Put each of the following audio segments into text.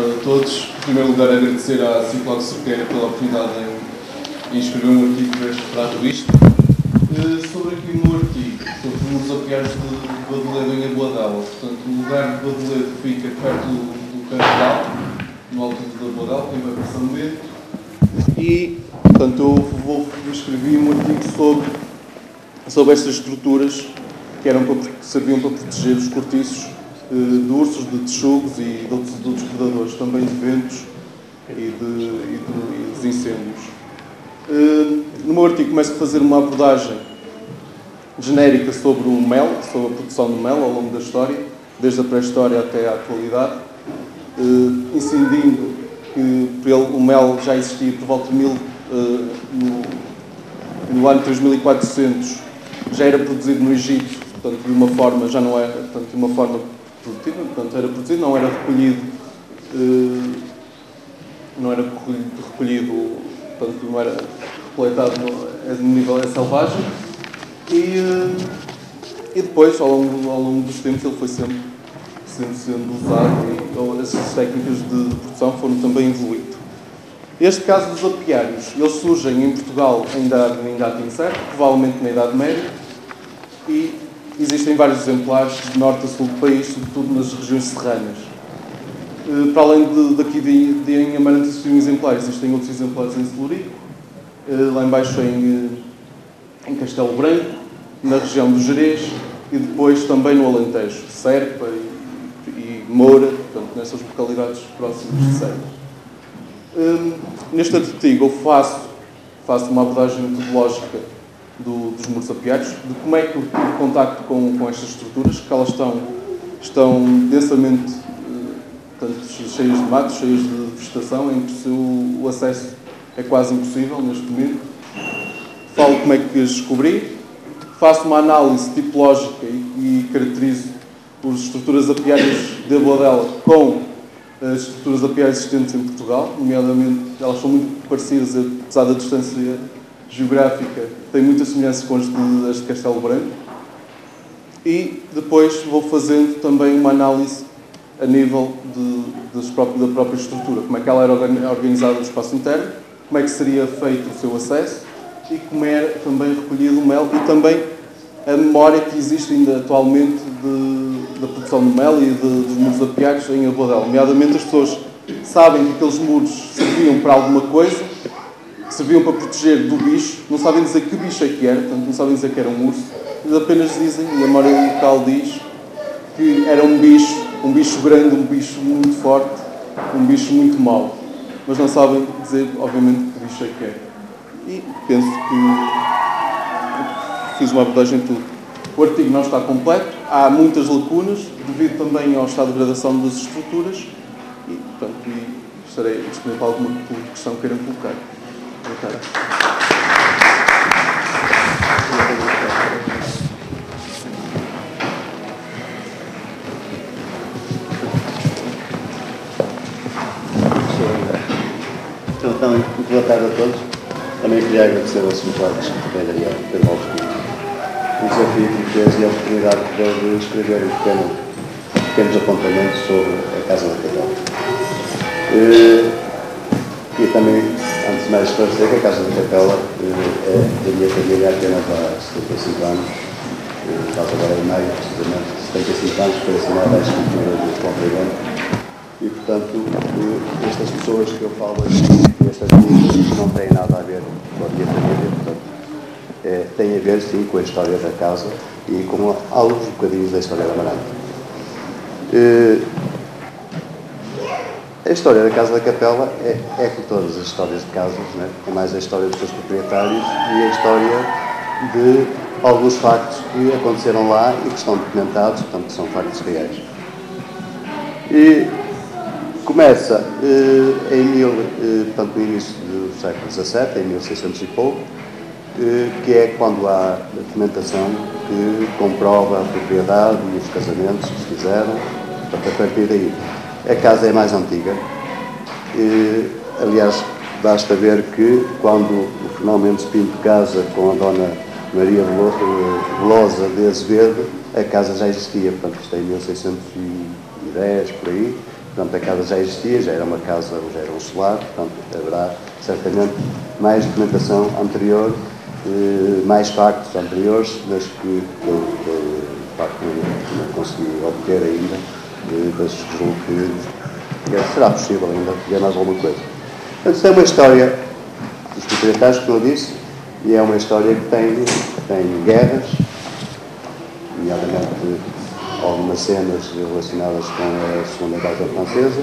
a todos. Em primeiro lugar, agradecer à Cicloc Cerqueira pela oportunidade em escrever um artigo para a revista. Sobre aqui no artigo, sobre os apiários de Badeledo em Aboadela. Portanto, o lugar de Badeledo fica perto do Carregal, no alto da Aboadela, quem vai para São Bento. E, portanto, eu escrevi um artigo sobre estas estruturas que serviam para proteger os cortiços de ursos, de texugos e de outros predadores, também de ventos e dos incêndios. No meu artigo começo a fazer uma abordagem genérica sobre o mel, sobre a produção do mel ao longo da história, desde a pré-história até à atualidade, incidindo que o mel já existia por volta de no ano 3400, já era produzido no Egito, portanto, de uma forma, já não era, portanto, de uma forma produtiva, portanto, era produzido, não era recolhido, portanto, não era coletado no nível selvagem, e depois, ao longo dos tempos, ele foi sempre sendo usado e essas técnicas de produção foram também evoluindo. Este caso dos apiários, eles surgem em Portugal em data incerta, provavelmente na Idade Média, e existem vários exemplares de norte a sul do país, sobretudo nas regiões serranas. Para além daqui em Amarante existiam exemplares, existem outros exemplares em Celurico, lá embaixo em Castelo Branco, na região do Gerês e depois também no Alentejo, Serpa e Moura, portanto, nessas localidades próximas de Serpa. Neste artigo eu faço uma abordagem metodológica dos muros apiários, de como é que eu tive contacto com estas estruturas, que elas estão densamente cheias de matos, cheias de vegetação, em que o acesso é quase impossível neste momento. Falo como é que as descobri, faço uma análise tipológica e caracterizo as estruturas apiárias de Aboadela com as estruturas apiárias existentes em Portugal, nomeadamente elas são muito parecidas, apesar da distância geográfica, têm muita semelhança com as de Castelo Branco. E depois vou fazendo também uma análise a nível da própria estrutura, como é que ela era organizada no espaço interno, como é que seria feito o seu acesso e como era também recolhido o mel e também a memória que existe ainda atualmente da produção do mel e dos muros apiários em Aboadela. Nomeadamente, as pessoas sabem que aqueles muros serviam para alguma coisa, serviam para proteger do bicho, não sabem dizer que bicho é que era, portanto, não sabem dizer que era um urso, eles apenas dizem, e a memória local diz, que era um bicho grande, um bicho muito forte, um bicho muito mau. Mas não sabem dizer, obviamente, que bicho é que é. E penso que fiz uma abordagem de tudo. O artigo não está completo, há muitas lacunas, devido também ao estado de degradação das estruturas, e, portanto, estarei disponível para alguma questão que queiram colocar. Então, muito boa tarde a todos. Também queria agradecer ao Sr. Jorge Ferreira e ao Pedro Alves o desafio que me fez e a oportunidade que deu de escrever pequenos apontamentos sobre a Casa da Capela. E também, antes de mais, esclarecer que a Casa da Capela é da minha família apenas há 75 anos. Faz agora em maio, precisamente, 75 anos, foi assinada a escritura do Comprimento. E, portanto, estas pessoas que eu falo aqui, estas coisas não têm nada a ver com a minha família, portanto, tem a ver, sim, com a história da casa e com alguns bocadinhos da história da Amarante. A história da Casa da Capela é como todas as histórias de casas, né? É mais a história dos seus proprietários e a história de alguns factos que aconteceram lá e que estão documentados, portanto, que são factos reais. E começa portanto, no início do século XVII, em 1600 e pouco, que é quando há documentação que comprova a propriedade e os casamentos que se fizeram. Portanto, a partir daí, a casa é mais antiga. Aliás, basta ver que quando o Fernão Mendes Pinto casa com a Dona Maria Velosa de Azevedo, a casa já existia, portanto, isto é em 1610, por aí, portanto, a casa já existia, já era uma casa, já era um solar, portanto, haverá certamente mais documentação anterior, mais factos anteriores, mas que eu, de facto, não consegui obter ainda, mas julgo que será possível ainda ver mais alguma coisa. Portanto, isto é uma história dos proprietários, como eu disse, e é uma história que tem guerras, nomeadamente algumas cenas relacionadas com a Segunda Guerra Francesa,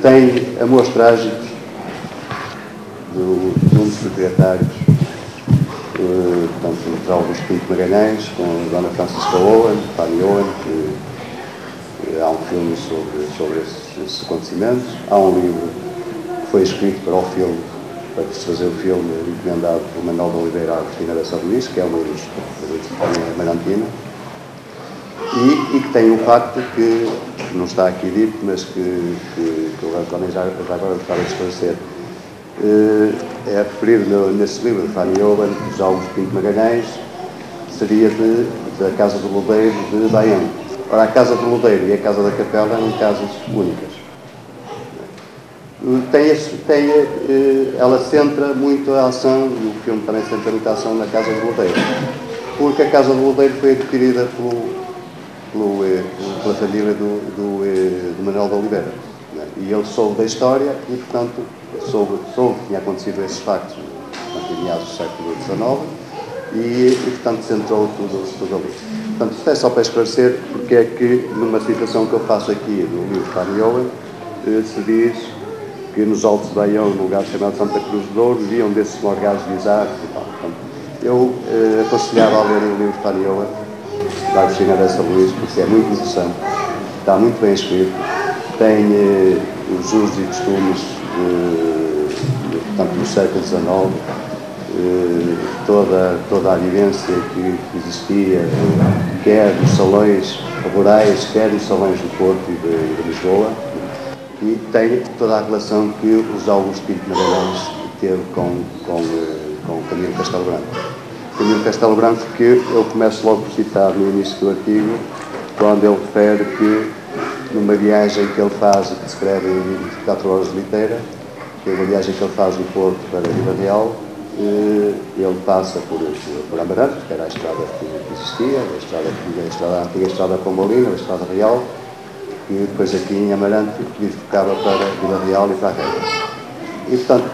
tem amores trágicos de um dos proprietários, portanto, o Augusto Pinto Magalhães, com a Dona Francisca Owen, Fanny Owen, que há um filme sobre esses acontecimentos. Há um livro que foi escrito para o filme, para se fazer o filme, encomendado por Manuel de Oliveira à Agostina Bessa Luís, que é uma ilustre marantina, e que tem um facto que não está aqui dito, mas que eu também já agora gostava de esclarecer. É referido nesse livro de Fanny Owen, de Augusto Pinto Magalhães, seria da Casa do Lodeiro de Baião. Ora, a Casa do Lodeiro e a Casa da Capela eram casas únicas. Ela centra muito a ação, e o filme também centra muito a ação na Casa do Lodeiro, porque a Casa do Lodeiro foi adquirida pela família do Manuel de Oliveira. E ele soube da história e, portanto, soube que tinha acontecido esses factos em meados do século XIX e portanto, centrou tudo ali. Portanto, isto é só para esclarecer porque é que, numa citação que eu faço aqui no livro de Fanny Owen, se diz que nos Altos de Baião, no lugar chamado Santa Cruz de Ouro, viviam desses morgazes de Isaac e tal. Portanto, eu aconselhava a ler o livro de Fanny Owen, da Agostina Bessa Luís, porque é muito interessante, está muito bem escrito, tem os usos e costumes portanto, do século XIX, toda a vivência que existia, quer nos salões rurais, quer nos salões do Porto e de Lisboa, e tem toda a relação que o José Augusto Pinto Magalhães teve com Camilo Castelo Branco. Camilo Castelo Branco, que eu começo logo por citar no início do artigo, quando ele refere que numa viagem que ele faz, que descreve em 24 horas de liteira, que é uma viagem que ele faz do Porto para Vila Real, ele passa por Amarante, que era a estrada que existia, a antiga estrada Pombalina, a estrada real, e depois aqui em Amarante bifurcava para Vila Real e para a Regra. E, portanto,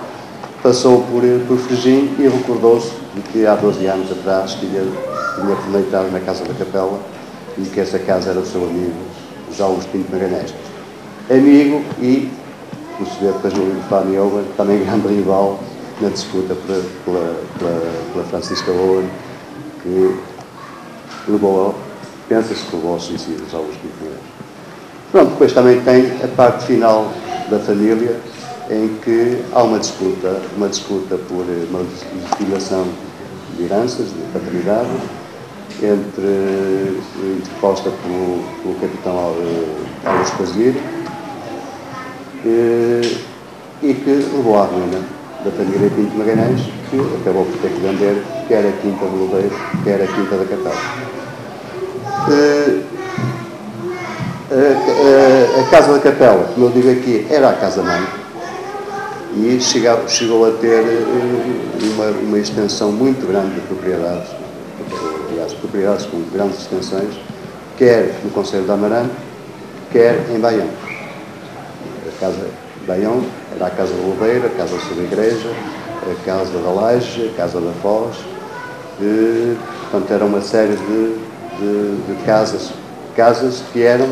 passou por Frigim e recordou-se de que há 12 anos atrás tinha penetrado na Casa da Capela e que essa casa era o seu amigo, José Augusto Pinto Magalhães. Amigo e, como se vê depois no livro de Fanny Owen, também grande rival na disputa pela Francisca Owen, que pensa-se que levou ao suicídio de José Augusto Pinto Magalhães. Pronto, depois também tem a parte final da família, em que há uma disputa por uma legislação de heranças, de paternidade, interposta pelo capitão Augusto Casimiro, e que levou à ruína da família Pinto Magalhães, que acabou por ter que vender quer a Quinta do Lodeiro, quer a Quinta da Capela. A Casa da Capela, como eu digo aqui, era a casa-mãe, e chegou a ter uma extensão muito grande de propriedades, aliás, propriedades com grandes extensões, quer no Concelho de Amarante, quer em Baião. A Casa de Baião era a Casa do Lodeiro, a Casa da Igreja, a Casa da Laje, a Casa da Foz, portanto era uma série de casas que eram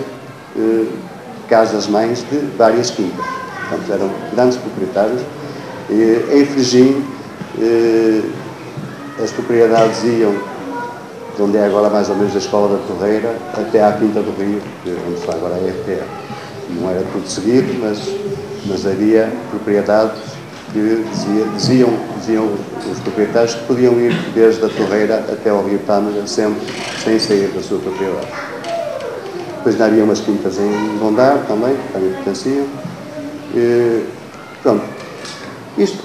casas-mães de várias quintas. Portanto, eram grandes proprietários. Em Frigim, as propriedades iam de onde é agora mais ou menos a Escola da Torreira até à Quinta do Rio, onde está agora a RTE. Não era tudo seguido, mas havia propriedades que diziam os proprietários que podiam ir desde a Torreira até ao Rio Tâmega, sempre sem sair da sua propriedade. Depois havia umas quintas em Gondar também, que também pertenciam. Pronto, isto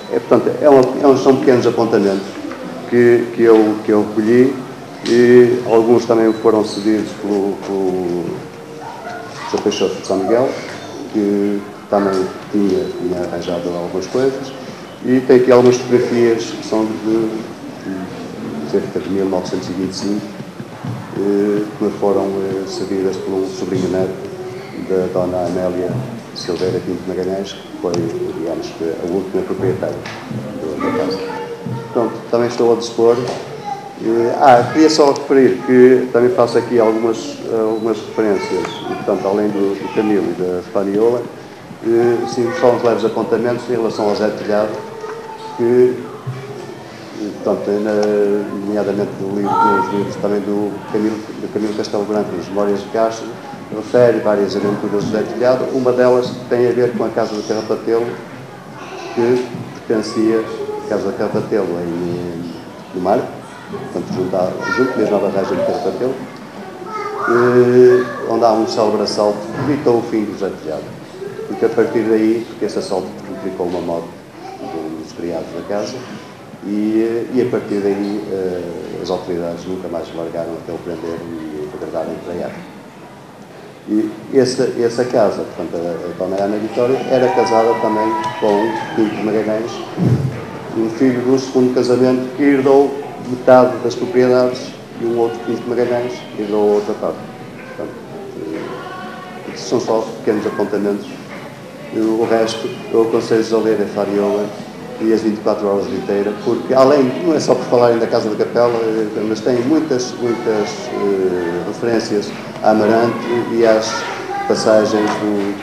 são pequenos apontamentos que eu recolhi, e alguns também foram cedidos pelo Sr. Peixoto de São Miguel, que também tinha arranjado algumas coisas. E tem aqui algumas fotografias que são de cerca de 1925, que me foram cedidas por um sobrinho neto da Dona Amélia Silveira Pinto Magalhães, que foi, digamos, a última proprietária da casa. Pronto, também estou a dispor. Queria só referir que também faço aqui algumas referências, e, portanto, além do Camilo e da Faniola, sim, só uns leves apontamentos em relação ao Zé Telhado, que, portanto, nomeadamente nos livros também do Camilo Castelo Branco, nas Memórias de Castro, refere várias aventuras do Zé Telhado. Uma delas tem a ver com a Casa do Carrapatelo, que pertencia à Casa do Carrapatelo no Mar, portanto, junto mesmo à barragem do Carrapatelo, onde há um célebre assalto que evitou o fim do Zé Telhado. E que a partir daí, porque esse assalto implicou uma morte dos criados da casa, e a partir daí as autoridades nunca mais largaram até o prender e degradarem para ela. E essa casa, portanto, a Dona Ana Vitória, era casada também com Pinto Magalhães, um filho do segundo casamento, que herdou metade das propriedades, e um outro Pinto Magalhães herdou a outra parte. Portanto, são só pequenos apontamentos. O resto, eu aconselho-vos a ler a Fariola e as 24 horas de inteira, porque além, não é só por falarem da Casa da Capela, mas tem muitas referências a Amarante e às passagens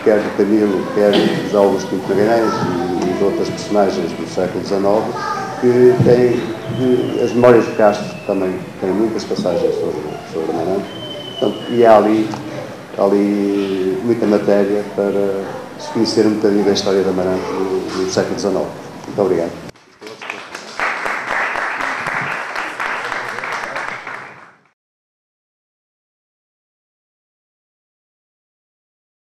quer do Camilo, quer dos Augusto Pinto Magalhães e de outras personagens do século XIX, que têm as Memórias de Castro também têm muitas passagens sobre Amarante. Portanto, e há ali muita matéria para se conhecer um bocadinho da história de Amarante no século XIX. Muito obrigado.